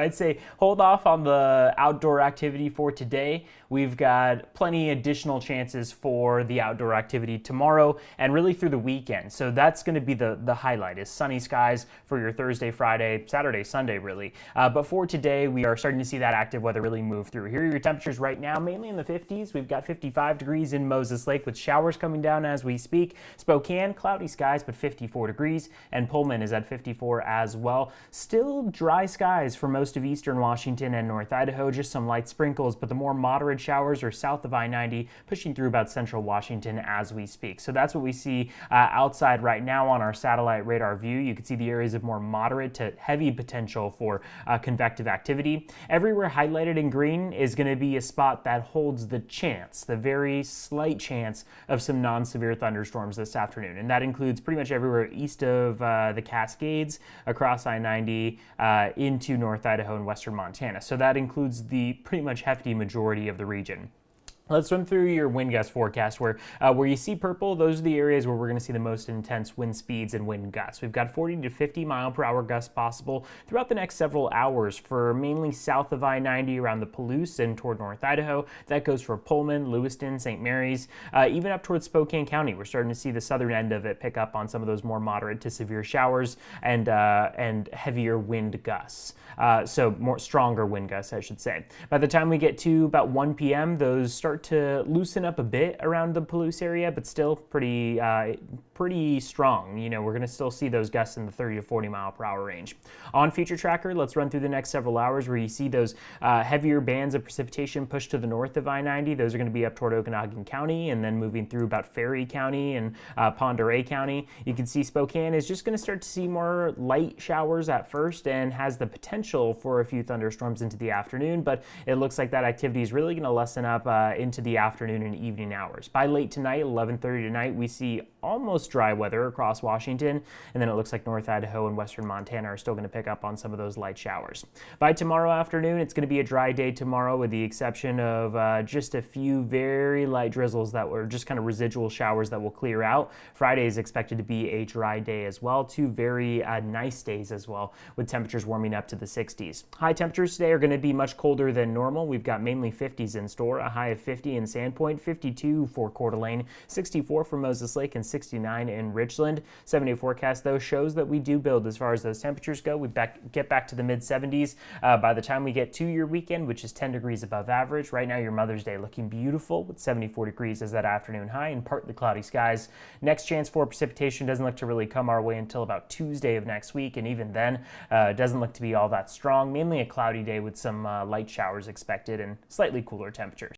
I'd say hold off on the outdoor activity for today. We've got plenty additional chances for the outdoor activity tomorrow and really through the weekend. So that's going to be the highlight, is sunny skies for your Thursday, Friday, Saturday, Sunday really. But for today, we are starting to see that active weather really move through. Here are your temperatures right now, mainly in the 50s. We've got 55 degrees in Moses Lake with showers coming down as we speak. Spokane, cloudy skies, but 54 degrees. And Pullman is at 54 as well. Still dry skies for most of eastern Washington and North Idaho, just some light sprinkles, but the more moderate showers are south of I-90, pushing through about central Washington as we speak. So that's what we see outside right now on our satellite radar view. You can see the areas of more moderate to heavy potential for convective activity. Everywhere highlighted in green is going to be a spot that holds the chance, the very slight chance of some non-severe thunderstorms this afternoon. And that includes pretty much everywhere east of the Cascades, across I-90, into North Idaho and western Montana. So that includes the pretty much hefty majority of the region. Let's run through your wind gust forecast where you see purple. Those are the areas where we're going to see the most intense wind speeds and wind gusts. We've got 40 to 50 mile per hour gusts possible throughout the next several hours for mainly south of I-90 around the Palouse and toward North Idaho. That goes for Pullman, Lewiston, St. Mary's, even up towards Spokane County. We're starting to see the southern end of it pick up on some of those more moderate to severe showers and heavier wind gusts. So more stronger wind gusts, I should say. By the time we get to about 1 p.m., those start to loosen up a bit around the Palouse area, but still pretty strong. You know, we're going to still see those gusts in the 30 to 40 mile per hour range. On Future Tracker, let's run through the next several hours where you see those heavier bands of precipitation push to the north of I-90. Those are going to be up toward Okanagan County and then moving through about Ferry County and Pend Oreille County. You can see Spokane is just going to start to see more light showers at first and has the potential for a few thunderstorms into the afternoon, but it looks like that activity is really going to lessen up into the afternoon and evening hours. By late tonight, 11:30 tonight, we see almost dry weather across Washington, and then it looks like North Idaho and western Montana are still going to pick up on some of those light showers. By tomorrow afternoon, it's going to be a dry day tomorrow with the exception of just a few very light drizzles that were just kind of residual showers that will clear out. Friday is expected to be a dry day as well. Two very nice days as well, with temperatures warming up to the 60s. High temperatures today are going to be much colder than normal. We've got mainly 50s in store, a high of 50 in Sandpoint, 52 for Coeur d'Alene, 64 for Moses Lake, and 69 in Richland. 7-day forecast, though, shows that we do build as far as those temperatures go. We get back to the mid-70s by the time we get to your weekend, which is 10 degrees above average. Right now, your Mother's Day looking beautiful with 74 degrees as that afternoon high and partly cloudy skies. Next chance for precipitation doesn't look to really come our way until about Tuesday of next week, and even then, it doesn't look to be all that strong. Mainly a cloudy day with some light showers expected and slightly cooler temperatures.